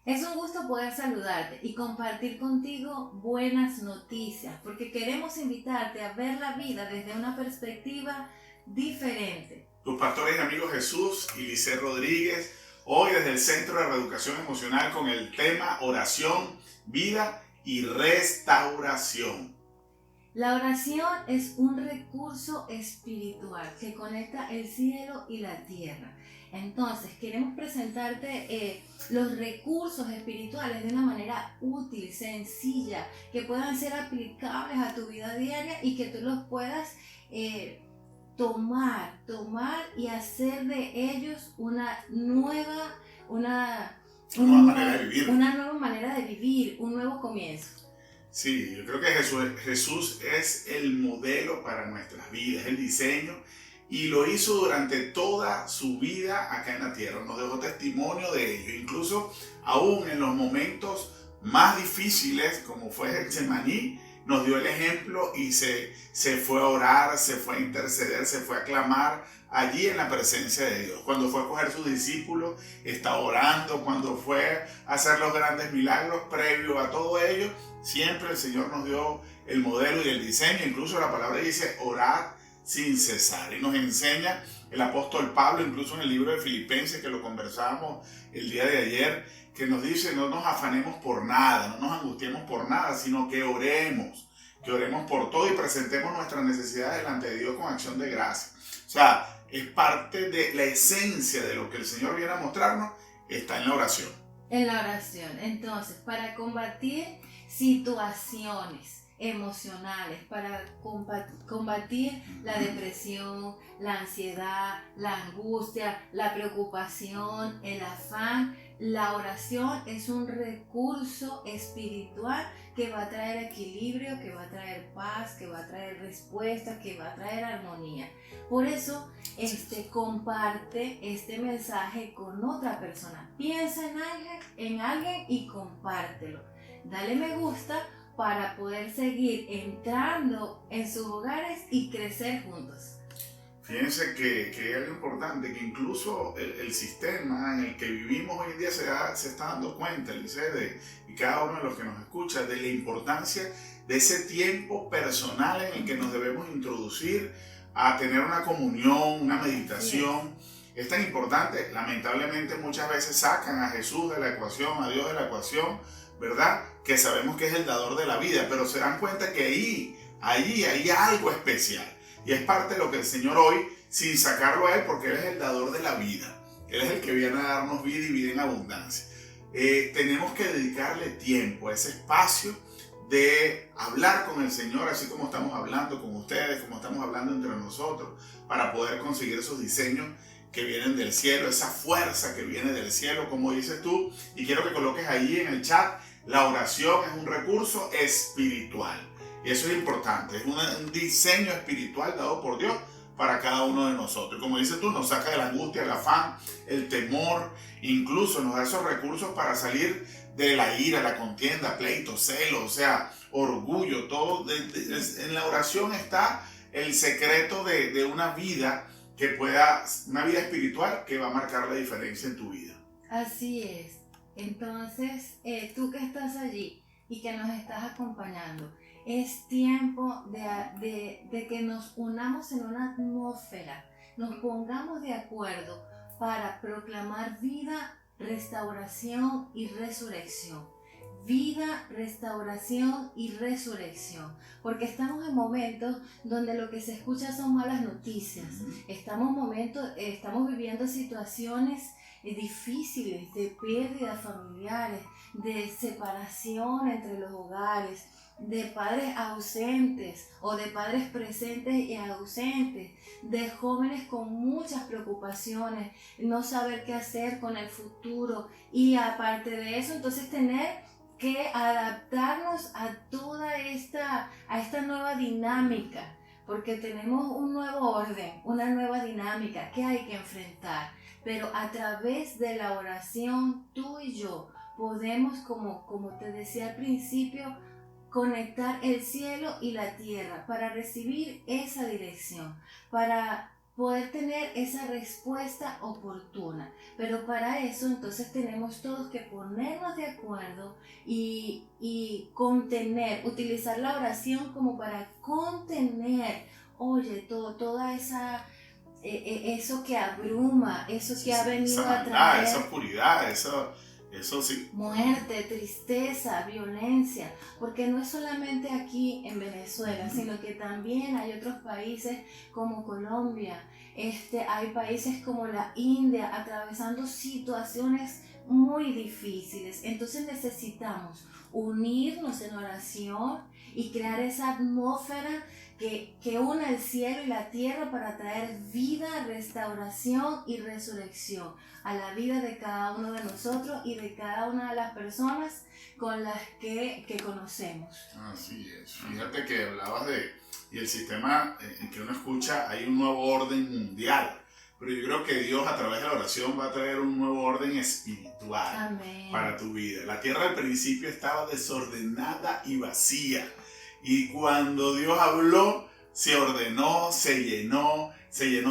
Es un gusto poder saludarte y compartir contigo buenas noticias, porque queremos invitarte a ver la vida desde una perspectiva diferente. Tus pastores y amigos Jesús y Lice Rodríguez, hoy desde el Centro de Reeducación Emocional con el tema oración, vida y restauración. La oración es un recurso espiritual que conecta el cielo y la tierra. Entonces, queremos presentarte los recursos espirituales de una manera útil, sencilla, que puedan ser aplicables a tu vida diaria y que tú los puedas tomar y hacer de ellos una nueva manera de vivir, un nuevo comienzo. Sí, yo creo que Jesús es el modelo para nuestras vidas, el diseño, y lo hizo durante toda su vida acá en la tierra. Nos dejó testimonio de ello, incluso aún en los momentos más difíciles, como fue Getsemaní, nos dio el ejemplo y se fue a orar, se fue a interceder, se fue a clamar allí en la presencia de Dios. Cuando fue a coger sus discípulos, estaba orando. Cuando fue a hacer los grandes milagros, previo a todo ello, siempre el Señor nos dio el modelo y el diseño. Incluso la palabra dice, orad sin cesar. Y nos enseña el apóstol Pablo, incluso en el libro de Filipenses, que lo conversábamos el día de ayer, que nos dice, no nos afanemos por nada, no nos angustiemos por nada, sino que oremos por todo y presentemos nuestras necesidades delante de Dios con acción de gracia. O sea, es parte de la esencia de lo que el Señor viene a mostrarnos, está en la oración. En la oración. Entonces, para combatir situaciones emocionales, para combatir la depresión, la ansiedad, la angustia, la preocupación, el afán, la oración es un recurso espiritual que va a traer equilibrio, que va a traer paz, que va a traer respuesta, que va a traer armonía. Por eso, comparte este mensaje con otra persona. Piensa en alguien y compártelo. Dale me gusta para poder seguir entrando en sus hogares y crecer juntos. Fíjense que hay algo importante, que incluso el sistema en el que vivimos hoy en día se está dando cuenta, y cada uno de los que nos escucha, de la importancia de ese tiempo personal en el que nos debemos introducir a tener una comunión, una meditación. Es tan importante, lamentablemente muchas veces sacan a Jesús de la ecuación, a Dios de la ecuación, ¿verdad? Que sabemos que es el dador de la vida, pero se dan cuenta que allí hay algo especial. Y es parte de lo que el Señor hoy, sin sacarlo a Él, porque Él es el dador de la vida. Él es el que viene a darnos vida y vida en abundancia. Tenemos que dedicarle tiempo a ese espacio de hablar con el Señor, así como estamos hablando con ustedes, como estamos hablando entre nosotros, para poder conseguir esos diseños que vienen del cielo, esa fuerza que viene del cielo, como dices tú. Y quiero que coloques ahí en el chat, la oración es un recurso espiritual. Y eso es importante, es un diseño espiritual dado por Dios para cada uno de nosotros. Y como dices tú, nos saca de la angustia, el afán, el temor, incluso nos da esos recursos para salir de la ira, la contienda, pleito, celo, o sea, orgullo, todo. En la oración está el secreto de una vida una vida espiritual que va a marcar la diferencia en tu vida. Así es. Entonces, tú que estás allí y que nos estás acompañando, es tiempo de que nos unamos en una atmósfera, nos pongamos de acuerdo para proclamar vida, restauración y resurrección. Vida, restauración y resurrección. Porque estamos en momentos donde lo que se escucha son malas noticias. Estamos viviendo situaciones difíciles de pérdidas familiares, de separación entre los hogares, de padres ausentes o de padres presentes y ausentes, de jóvenes con muchas preocupaciones, no saber qué hacer con el futuro, y aparte de eso, entonces tener que adaptarnos a esta nueva dinámica, porque tenemos un nuevo orden, una nueva dinámica que hay que enfrentar. Pero a través de la oración, tú y yo podemos, como te decía al principio, conectar el cielo y la tierra para recibir esa dirección, para poder tener esa respuesta oportuna. Pero para eso entonces tenemos todos que ponernos de acuerdo y contener, utilizar la oración como para contener, oye, toda esa, eso que abruma, eso que ha venido esa a maldad, traer esa oscuridad, eso sí. muerte, tristeza, violencia, porque no es solamente aquí en Venezuela, sino que también hay otros países como Colombia, hay países como la India atravesando situaciones muy difíciles. Entonces necesitamos unirnos en oración y crear esa atmósfera que una el cielo y la tierra para traer vida, restauración y resurrección a la vida de cada uno de nosotros y de cada una de las personas con las que conocemos. Así es. Fíjate que hablabas y el sistema en que uno escucha, hay un nuevo orden mundial, pero yo creo que Dios a través de la oración va a traer un nuevo orden espiritual. Amén. Para tu vida. La tierra al principio estaba desordenada y vacía, y cuando Dios habló, se ordenó, se llenó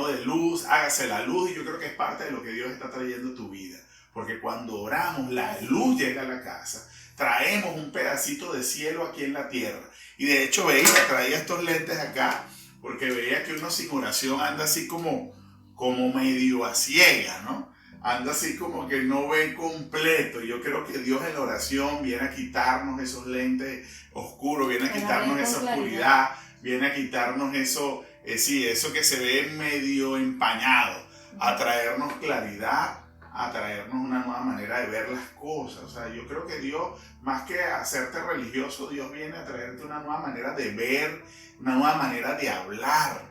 de luz, hágase la luz, y yo creo que es parte de lo que Dios está trayendo a tu vida, porque cuando oramos, la luz llega a la casa, traemos un pedacito de cielo aquí en la tierra. Y de hecho traía estos lentes acá, porque veía que uno sin oración anda así como medio a ciega, ¿no? Anda así como que no ve completo. Yo creo que Dios en la oración viene a quitarnos esos lentes oscuros, viene a quitarnos esa oscuridad, viene a quitarnos eso, eso que se ve medio empañado, a traernos claridad, a traernos una nueva manera de ver las cosas. O sea, yo creo que Dios, más que hacerte religioso, Dios viene a traerte una nueva manera de ver, una nueva manera de hablar.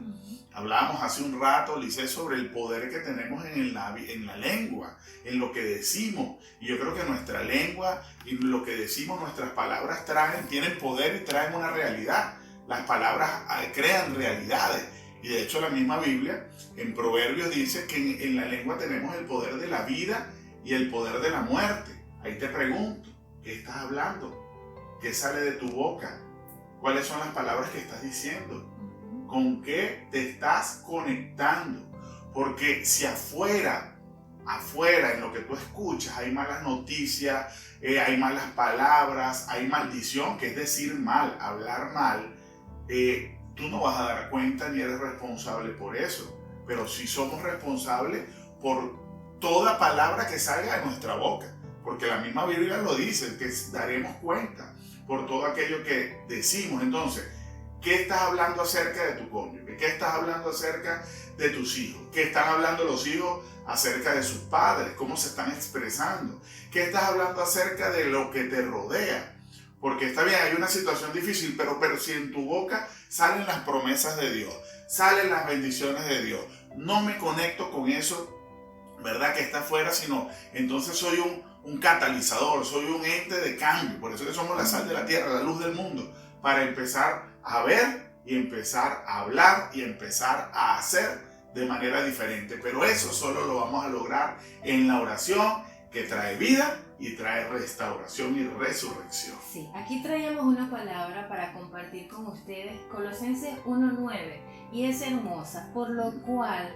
Hablábamos hace un rato, Lice, sobre el poder que tenemos en la lengua, en lo que decimos. Y yo creo que nuestra lengua y lo que decimos, nuestras palabras tienen poder y traen una realidad. Las palabras crean realidades. Y de hecho la misma Biblia en Proverbios dice que en la lengua tenemos el poder de la vida y el poder de la muerte. Ahí te pregunto, ¿qué estás hablando? ¿Qué sale de tu boca? ¿Cuáles son las palabras que estás diciendo? ¿Con qué te estás conectando? Porque si afuera, en lo que tú escuchas, hay malas noticias, hay malas palabras, hay maldición, que es decir mal, hablar mal, tú no vas a dar cuenta ni eres responsable por eso. Pero sí somos responsables por toda palabra que salga de nuestra boca. Porque la misma Biblia lo dice, que daremos cuenta por todo aquello que decimos. Entonces, ¿qué estás hablando acerca de tu cónyuge? ¿Qué estás hablando acerca de tus hijos? ¿Qué están hablando los hijos acerca de sus padres? ¿Cómo se están expresando? ¿Qué estás hablando acerca de lo que te rodea? Porque está bien, hay una situación difícil, pero si en tu boca salen las promesas de Dios, salen las bendiciones de Dios, no me conecto con eso, ¿verdad? Que está afuera, sino entonces soy un catalizador, soy un ente de cambio. Por eso que somos la sal de la tierra, la luz del mundo, para empezar a ver y empezar a hablar y empezar a hacer de manera diferente. Pero eso solo lo vamos a lograr en la oración, que trae vida y trae restauración y resurrección. Sí, aquí traemos una palabra para compartir con ustedes, Colosenses 1:9, y es hermosa, por lo cual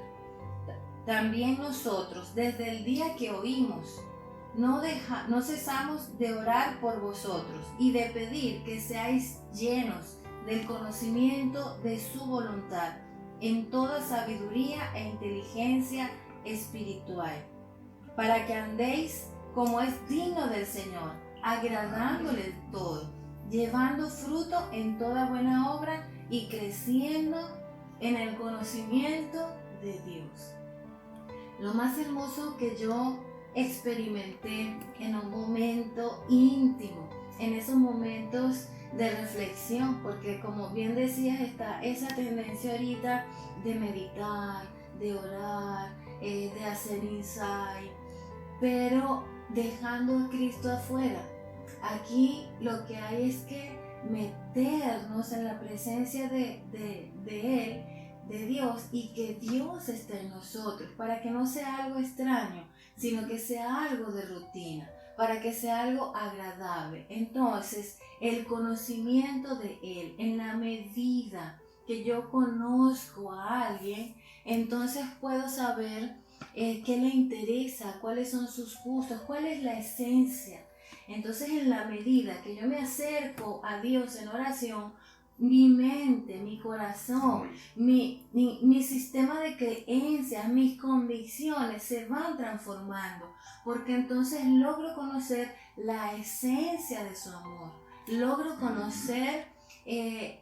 también nosotros, desde el día que oímos, no cesamos de orar por vosotros y de pedir que seáis llenos del conocimiento de su voluntad, en toda sabiduría e inteligencia espiritual, para que andéis como es digno del Señor, agradándole todo, llevando fruto en toda buena obra y creciendo en el conocimiento de Dios. Lo más hermoso que yo experimenté en un momento íntimo, en esos momentos de reflexión, porque como bien decías, está esa tendencia ahorita de meditar, de orar, de hacer insight, pero dejando a Cristo afuera. Aquí lo que hay es que meternos en la presencia de Él, de Dios, y que Dios esté en nosotros, para que no sea algo extraño, sino que sea algo de rutina, para que sea algo agradable. Entonces, el conocimiento de Él, en la medida que yo conozco a alguien, entonces puedo saber qué le interesa, cuáles son sus gustos, cuál es la esencia. Entonces, en la medida que yo me acerco a Dios en oración, mi mente, mi corazón, mi sistema de creencias, mis convicciones se van transformando, porque entonces logro conocer la esencia de su amor, logro conocer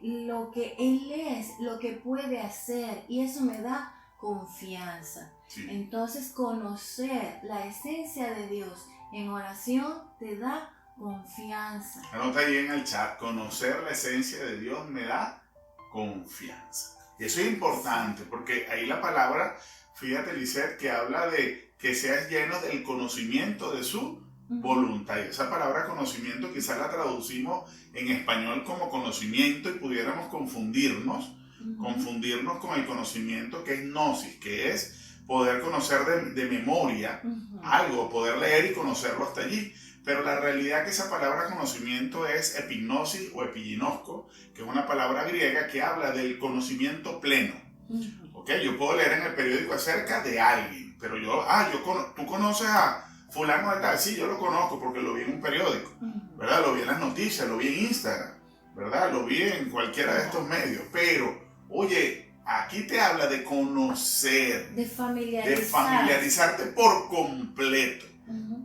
lo que Él es, lo que puede hacer, y eso me da confianza. Sí. Entonces, conocer la esencia de Dios en oración te da confianza. Anota ahí en el chat, conocer la esencia de Dios me da confianza. Y eso es importante, porque ahí la palabra, fíjate, Lisette, que habla de que seas lleno del conocimiento de su voluntad. Y esa palabra conocimiento quizás la traducimos en español como conocimiento y pudiéramos confundirnos con el conocimiento que es gnosis, que es poder conocer de memoria algo, poder leer y conocerlo hasta allí. Pero la realidad es que esa palabra conocimiento es epignosis o epiginosco, que es una palabra griega que habla del conocimiento pleno. ¿Okay? Yo puedo leer en el periódico acerca de alguien, pero tú conoces a fulano de tal. Sí, yo lo conozco porque lo vi en un periódico, ¿verdad? Lo vi en las noticias, lo vi en Instagram, ¿verdad? Lo vi en cualquiera de estos medios. Pero, oye, aquí te habla de conocer, de familiarizarte por completo.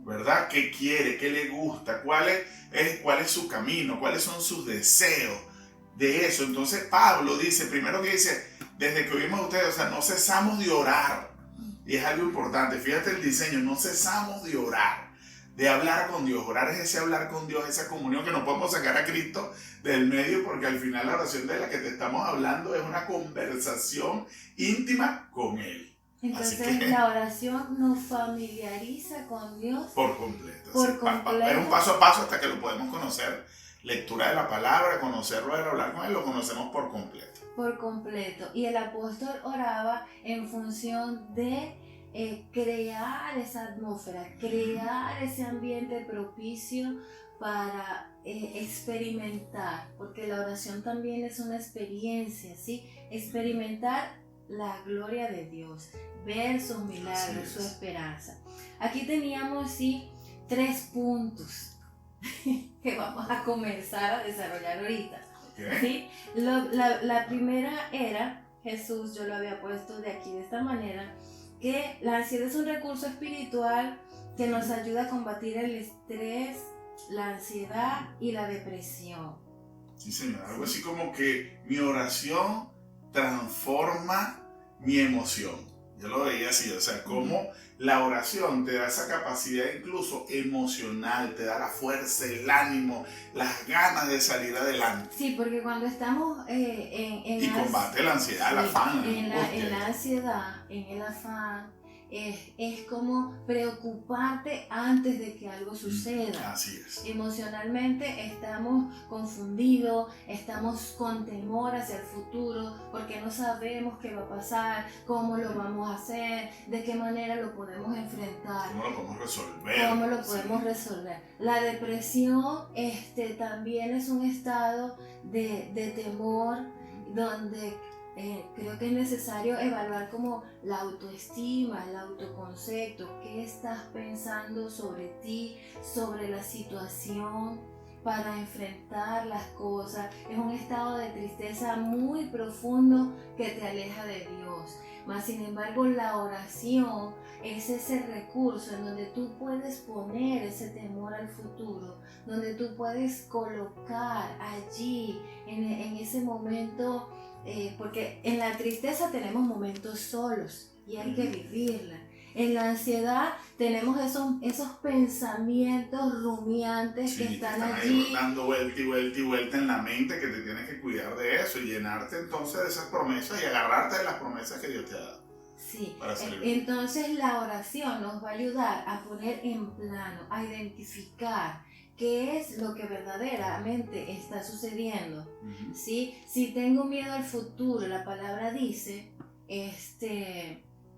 ¿Verdad? ¿Qué quiere? ¿Qué le gusta? ¿Cuál es su camino? ¿Cuáles son sus deseos? De eso. Entonces Pablo dice, primero que dice, desde que oímos a ustedes, o sea, no cesamos de orar. Y es algo importante. Fíjate el diseño, no cesamos de orar, de hablar con Dios. Orar es ese hablar con Dios, esa comunión que no podemos sacar a Cristo del medio, porque al final la oración de la que te estamos hablando es una conversación íntima con Él. Entonces la oración nos familiariza con Dios por completo. Es un paso a paso hasta que lo podemos conocer. Lectura de la palabra, conocerlo, hablar con Él, lo conocemos por completo. Por completo. Y el apóstol oraba en función de crear esa atmósfera, crear ese ambiente propicio para experimentar, porque la oración también es una experiencia, ¿sí? Experimentar la gloria de Dios, ver sus milagros, su esperanza. Aquí teníamos, sí, 3 puntos que vamos a comenzar a desarrollar ahorita. Okay. ¿Sí? La primera era, Jesús, yo lo había puesto de aquí de esta manera, que la ansiedad es un recurso espiritual que nos ayuda a combatir el estrés, la ansiedad y la depresión. Sí, señor. Algo así como que mi oración transforma mi emoción. Yo lo veía así, o sea, como la oración te da esa capacidad incluso emocional, te da la fuerza, el ánimo, las ganas de salir adelante. Sí, porque cuando estamos y combate la ansiedad, el afán. En la ansiedad, en el afán, es como preocuparte antes de que algo suceda. Así es. Emocionalmente estamos confundidos, estamos con temor hacia el futuro porque no sabemos qué va a pasar, cómo lo vamos a hacer, de qué manera lo podemos enfrentar. ¿Cómo lo podemos resolver? ¿Cómo lo podemos resolver? La depresión también es un estado de temor donde creo que es necesario evaluar como la autoestima, el autoconcepto, qué estás pensando sobre ti, sobre la situación para enfrentar las cosas. Es un estado de tristeza muy profundo que te aleja de Dios. Mas sin embargo, la oración es ese recurso en donde tú puedes poner ese temor al futuro, donde tú puedes colocar allí en ese momento. Porque en la tristeza tenemos momentos solos y hay que vivirla. En la ansiedad tenemos esos pensamientos rumiantes que están allí. Dando vuelta y vuelta y vuelta en la mente, que te tienes que cuidar de eso y llenarte entonces de esas promesas y agarrarte de las promesas que Dios te ha dado. Sí, entonces la oración nos va a ayudar a poner en plano, a identificar qué es lo que verdaderamente está sucediendo. ¿Sí? Si tengo miedo al futuro, la palabra dice,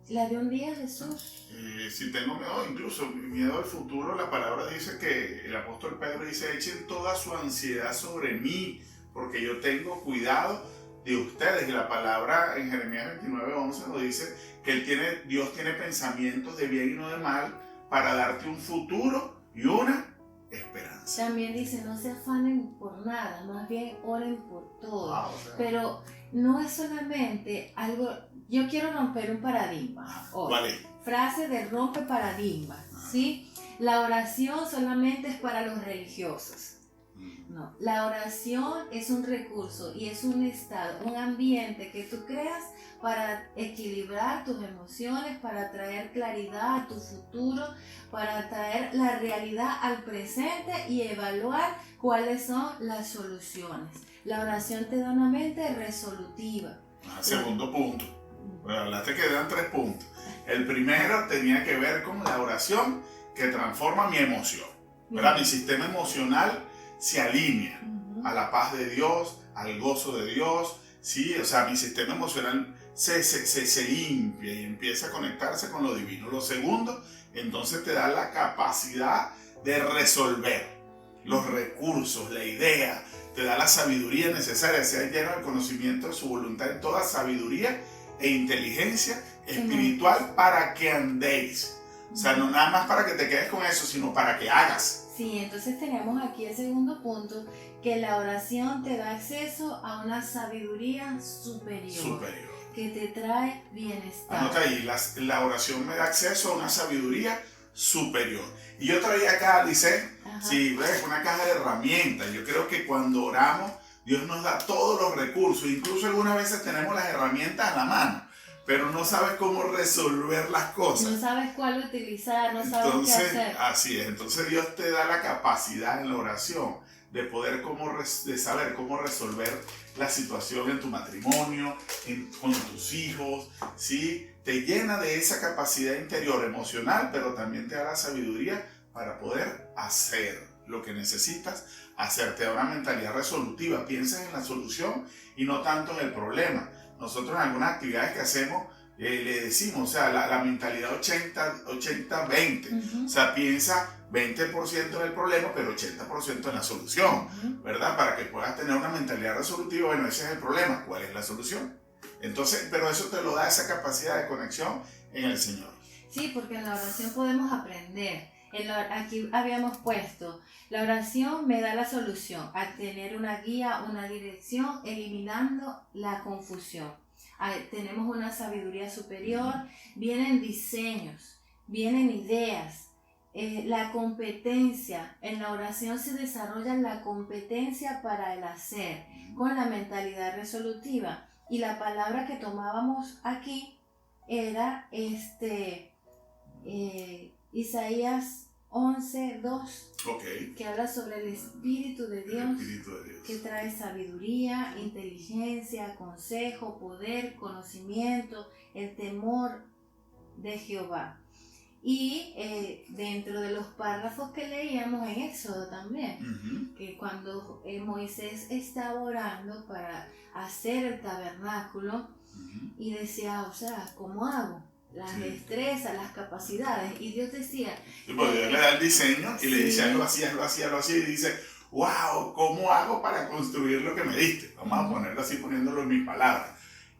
la de un día, Jesús. Si tengo miedo, incluso miedo al futuro, la palabra dice que el apóstol Pedro dice, echen toda su ansiedad sobre mí, porque yo tengo cuidado de ustedes. Y la palabra en Jeremías 29:11 nos dice que Dios tiene pensamientos de bien y no de mal para darte un futuro y una esperanza. También dice, no se afanen por nada, más bien oren por todo. Wow, o sea, pero no es solamente algo, yo quiero romper un paradigma hoy. vale. Frase de rompe paradigmas, ¿sí? La oración solamente es para los religiosos. No, la oración es un recurso y es un estado, un ambiente que tú creas para equilibrar tus emociones, para traer claridad a tu futuro, para traer la realidad al presente y evaluar cuáles son las soluciones. La oración te da una mente resolutiva. Segundo punto. Bueno, hablaste que eran 3 puntos. El primero tenía que ver con la oración que transforma mi emoción. ¿Verdad? Mi sistema emocional se alinea a la paz de Dios, al gozo de Dios, ¿sí? O sea, mi sistema emocional se limpia y empieza a conectarse con lo divino. Lo segundo, entonces te da la capacidad de resolver los recursos, la idea, te da la sabiduría necesaria, sea lleno del conocimiento de su voluntad en toda sabiduría e inteligencia espiritual para que andéis. O sea, no nada más para que te quedes con eso, sino para que hagas. Sí, entonces tenemos aquí el segundo punto, que la oración te da acceso a una sabiduría superior. Que te trae bienestar. Anota ahí, la oración me da acceso a una sabiduría superior. Y yo traía acá, dice, sí, ves, una caja de herramientas. Yo creo que cuando oramos, Dios nos da todos los recursos. Incluso algunas veces tenemos las herramientas a la mano, pero no sabes cómo resolver las cosas. No sabes cuál utilizar, no sabes qué hacer. Así es, entonces Dios te da la capacidad en la oración de poder de saber cómo resolver la situación en tu matrimonio, con tus hijos, ¿sí? Te llena de esa capacidad interior emocional, pero también te da la sabiduría para poder hacer lo que necesitas hacer. Te da una mentalidad resolutiva, piensas en la solución y no tanto en el problema. Nosotros en algunas actividades que hacemos le decimos, o sea, la mentalidad 80-20, o sea, piensa 20% en el problema, pero 80% en la solución, ¿verdad? Para que puedas tener una mentalidad resolutiva. Bueno, ese es el problema, ¿cuál es la solución? Entonces, pero eso te lo da esa capacidad de conexión en el Señor. Sí, porque en la oración podemos aprender. Aquí habíamos puesto, la oración me da la solución a tener una guía, una dirección, eliminando la confusión. Tenemos una sabiduría superior, vienen diseños, vienen ideas, la competencia. En la oración se desarrolla la competencia para el hacer, con la mentalidad resolutiva. Y la palabra que tomábamos aquí era Isaías 11:2, que habla sobre el Espíritu de Dios, que trae sabiduría, inteligencia, consejo, poder, conocimiento, el temor de Jehová. Y dentro de los párrafos que leíamos en Éxodo también, que cuando Moisés estaba orando para hacer el tabernáculo, y decía, o sea, ¿cómo hago? Las destrezas, las capacidades, y Dios decía... Dios le da el diseño y le dice algo así, y dice, wow, ¿cómo hago para construir lo que me diste? Vamos a ponerlo así, poniéndolo en mis palabras.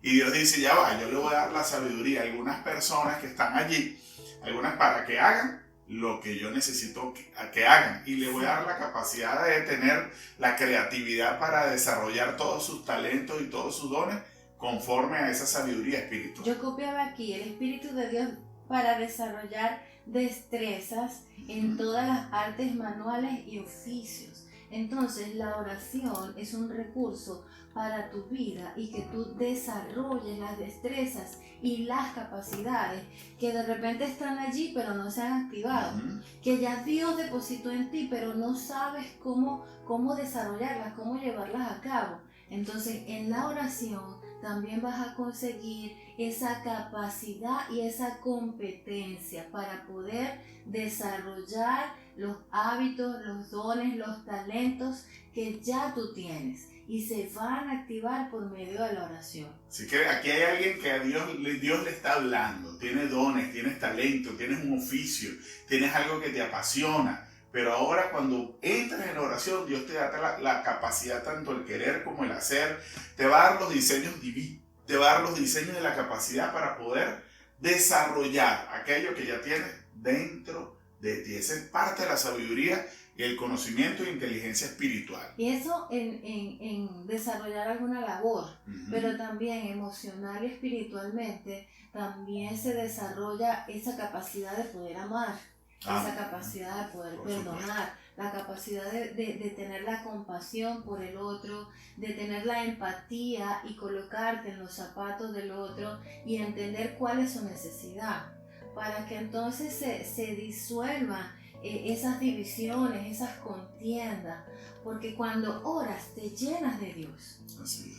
Y Dios dice, ya va, yo le voy a dar la sabiduría a algunas personas que están allí, algunas para que hagan lo que yo necesito que hagan, y le voy a dar la capacidad de tener la creatividad para desarrollar todos sus talentos y todos sus dones conforme a esa sabiduría espiritual. Yo copiaba aquí el Espíritu de Dios para desarrollar destrezas en todas las artes manuales y oficios. Entonces la oración es un recurso para tu vida y que tú desarrolles las destrezas y las capacidades que de repente están allí pero no se han activado, que ya Dios depositó en ti pero no sabes cómo desarrollarlas, cómo llevarlas a cabo. Entonces en la oración también vas a conseguir esa capacidad y esa competencia para poder desarrollar los hábitos, los dones, los talentos que ya tú tienes y se van a activar por medio de la oración. Así que aquí hay alguien que a Dios le está hablando, tiene dones, tienes talento, tienes un oficio, tienes algo que te apasiona, pero ahora cuando entras en la oración, Dios te da la capacidad, tanto el querer como el hacer, te va a dar los diseños divinos, te va a dar los diseños de la capacidad para poder desarrollar aquello que ya tienes dentro de ti. Esa es parte de la sabiduría y el conocimiento e inteligencia espiritual. Y eso en desarrollar alguna labor, pero también emocional y espiritualmente, también se desarrolla esa capacidad de poder amar, esa capacidad de poder perdonar, la capacidad de tener la compasión por el otro, de tener la empatía y colocarte en los zapatos del otro y entender cuál es su necesidad, para que entonces se disuelvan esas divisiones, esas contiendas, porque cuando oras te llenas de Dios.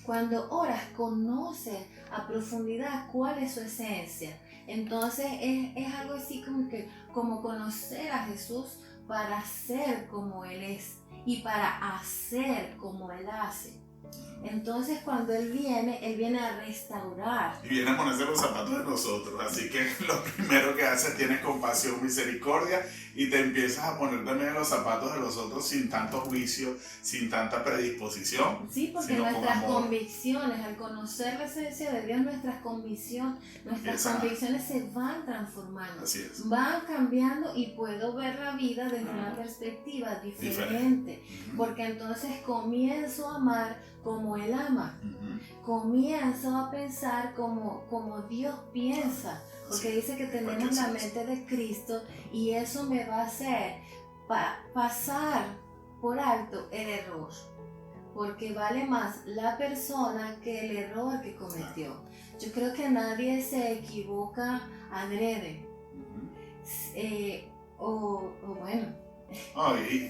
Cuando oras conoces a profundidad cuál es su esencia. Entonces es algo así como conocer a Jesús para ser como Él es y para hacer como Él hace. Entonces cuando Él viene a restaurar. Y viene a ponerse los zapatos de nosotros. Así que lo primero que hace, tienes compasión, misericordia y te empiezas a poner también en los zapatos de los otros sin tanto juicio, sin tanta predisposición. Sí, porque nuestras convicciones, al conocer la esencia de Dios, nuestras convicciones se van transformando. Así es. Van cambiando y puedo ver la vida desde una perspectiva diferente. Porque entonces comienzo a amar como Él ama. Comienzo a pensar como Dios piensa. Porque dice que tenemos la mente de Cristo y eso me va a hacer pasar por alto el error. Porque vale más la persona que el error que cometió. Yo creo que nadie se equivoca adrede.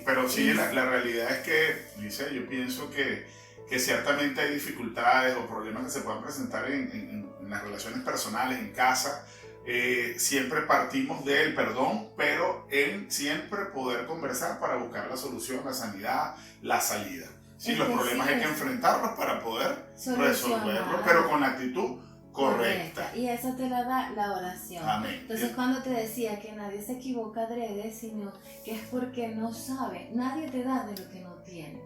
Pero sí, la realidad es que, Lice, yo pienso que ciertamente hay dificultades o problemas que se puedan presentar en las relaciones personales, en casa. Siempre partimos del perdón, pero en siempre poder conversar para buscar la solución, la sanidad, la salida. Sí, los problemas hay que enfrentarlos para poder resolverlos, pero con la actitud correcta. Y eso te la da la oración. Amén. Entonces cuando te decía que nadie se equivoca adrede, sino que es porque no sabe, nadie te da de lo que no tiene.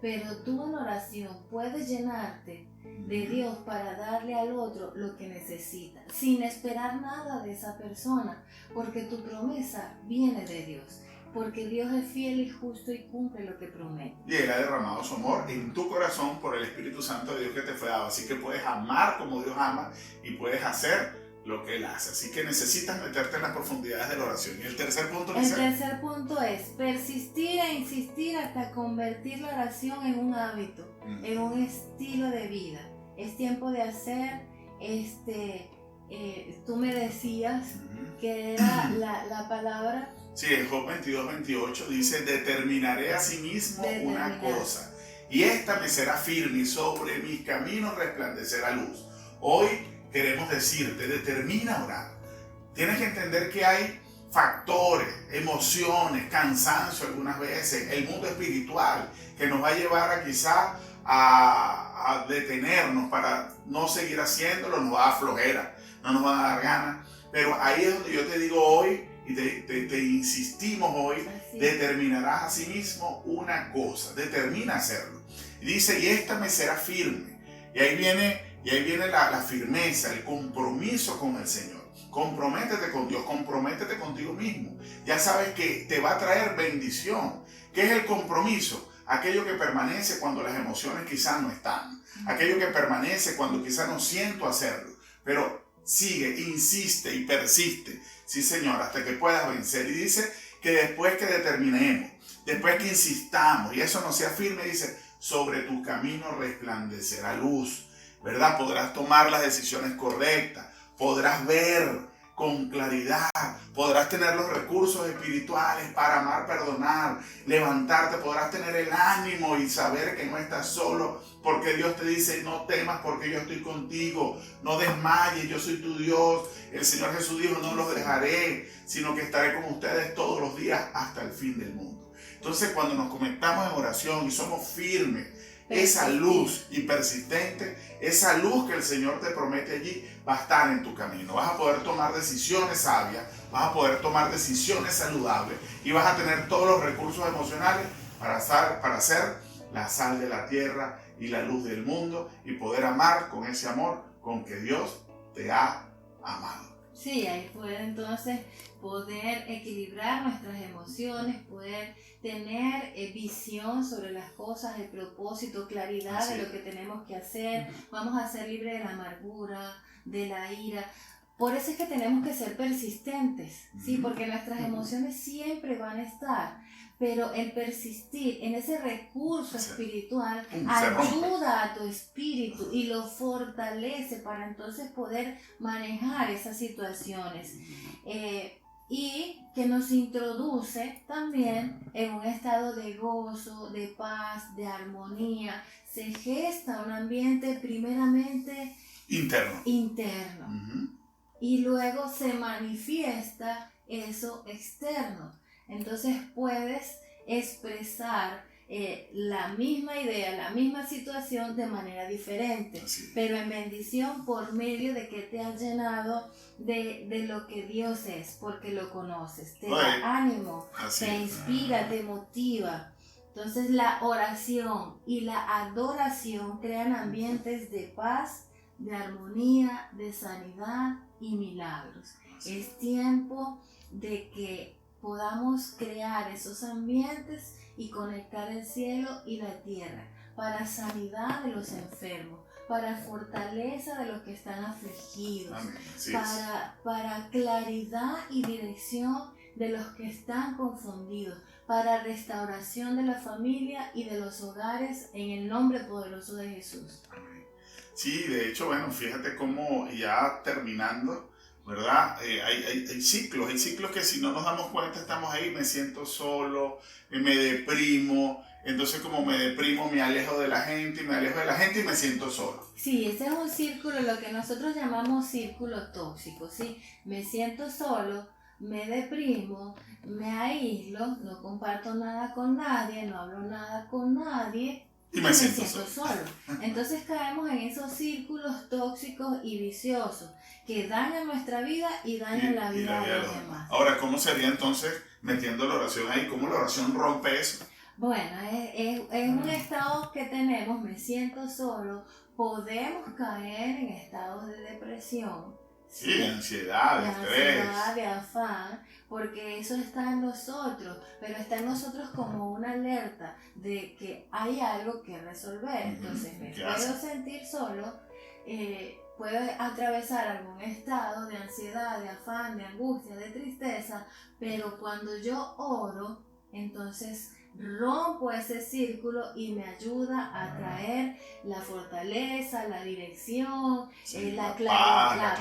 Pero tú en oración puedes llenarte de Dios para darle al otro lo que necesita, sin esperar nada de esa persona, porque tu promesa viene de Dios, porque Dios es fiel y justo y cumple lo que promete. Y Él ha derramado su amor en tu corazón por el Espíritu Santo de Dios que te fue dado, así que puedes amar como Dios ama y puedes hacer lo que Él hace. Así que necesitas meterte en las profundidades de la oración. Y el tercer punto, El tercer punto es persistir e insistir hasta convertir la oración en un hábito, en un estilo de vida. Es tiempo de hacer, tú me decías que era la palabra. Sí, en Job 22:28 dice, determinaré a sí mismo una cosa, y esta me será firme, y sobre mis caminos resplandecerá luz. Hoy queremos decirte, determina a orar. Tienes que entender que hay factores, emociones, cansancio algunas veces, el mundo espiritual que nos va a llevar a quizá a detenernos para no seguir haciéndolo, nos va a dar flojera, no nos va a dar ganas. Pero ahí es donde yo te digo hoy y te insistimos hoy, determinarás a sí mismo una cosa, determina hacerlo. Y dice, y esta me será firme. Y ahí viene la firmeza, el compromiso con el Señor. Comprométete con Dios, comprométete contigo mismo. Ya sabes que te va a traer bendición. ¿Qué es el compromiso? Aquello que permanece cuando las emociones quizás no están. Aquello que permanece cuando quizás no siento hacerlo. Pero sigue, insiste y persiste. Sí, Señor, hasta que puedas vencer. Y dice que después que determinemos, después que insistamos y eso no sea firme, dice, sobre tu camino resplandecerá luz, ¿verdad? Podrás tomar las decisiones correctas, podrás ver con claridad, podrás tener los recursos espirituales para amar, perdonar, levantarte, podrás tener el ánimo y saber que no estás solo, porque Dios te dice, no temas porque yo estoy contigo, no desmayes, yo soy tu Dios. El Señor Jesús dijo, no los dejaré, sino que estaré con ustedes todos los días hasta el fin del mundo. Entonces, cuando nos conectamos en oración y somos firmes esa luz y persistente, esa luz que el Señor te promete allí, va a estar en tu camino. Vas a poder tomar decisiones sabias, vas a poder tomar decisiones saludables y vas a tener todos los recursos emocionales para ser la sal de la tierra y la luz del mundo y poder amar con ese amor con que Dios te ha amado. Sí, ahí poder entonces poder equilibrar nuestras emociones, poder tener visión sobre las cosas, el propósito, claridad de lo que tenemos que hacer. Vamos a ser libres de la amargura, de la ira. Por eso es que tenemos que ser persistentes, ¿sí? Porque nuestras emociones siempre van a estar, pero el persistir en ese recurso espiritual ayuda a tu espíritu y lo fortalece para entonces poder manejar esas situaciones. Y que nos introduce también en un estado de gozo, de paz, de armonía. Se gesta un ambiente primeramente interno. Y luego se manifiesta eso externo. Entonces puedes expresar la misma idea, la misma situación de manera diferente, pero en bendición por medio de que te has llenado de lo que Dios es, porque lo conoces, te da ánimo, te inspira, te motiva. Entonces la oración y la adoración crean ambientes de paz, de armonía, de sanidad y milagros. Es tiempo de que podamos crear esos ambientes y conectar el cielo y la tierra para sanidad de los enfermos, para fortaleza de los que están afligidos, para claridad y dirección de los que están confundidos, para restauración de la familia y de los hogares en el nombre poderoso de Jesús. Sí, de hecho, bueno, fíjate cómo ya terminando, ¿verdad? Hay ciclos que si no nos damos cuenta estamos ahí, me siento solo, me deprimo, entonces como me deprimo me alejo de la gente y me siento solo. Sí, ese es un círculo, lo que nosotros llamamos círculo tóxico, ¿sí? Me siento solo, me deprimo, me aíslo, no comparto nada con nadie, no hablo nada con nadie. Y me siento solo. Entonces caemos en esos círculos tóxicos y viciosos que dañan nuestra vida y dañan la vida de los demás. Ahora, ¿cómo sería entonces metiendo la oración ahí? ¿Cómo la oración rompe eso? Bueno, es un estado que tenemos, me siento solo, podemos caer en estados de depresión. Sí, de ansiedad, de estrés. Ansiedad, de afán, porque eso está en nosotros, pero está en nosotros como una alerta de que hay algo que resolver. Entonces me puedo sentir solo, puedo atravesar algún estado de ansiedad, de afán, de angustia, de tristeza, pero cuando yo oro, entonces rompo ese círculo y me ayuda a traer la fortaleza, la dirección, la claridad,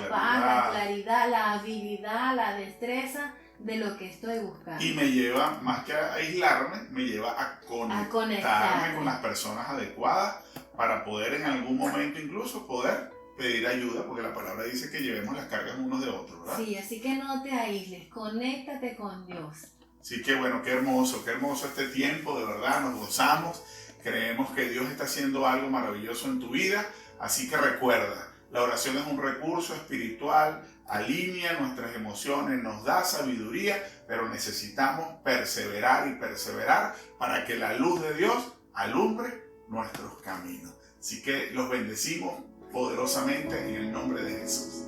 la habilidad, la destreza de lo que estoy buscando. Y me lleva, más que a aislarme, me lleva a conectarme con las personas adecuadas para poder en algún momento incluso poder pedir ayuda, porque la palabra dice que llevemos las cargas unos de otros, ¿verdad? Sí, así que no te aísles, conéctate con Dios. Así que bueno, qué hermoso este tiempo, de verdad, nos gozamos, creemos que Dios está haciendo algo maravilloso en tu vida, así que recuerda, la oración es un recurso espiritual, alinea nuestras emociones, nos da sabiduría, pero necesitamos perseverar para que la luz de Dios alumbre nuestros caminos. Así que los bendecimos poderosamente en el nombre de Jesús.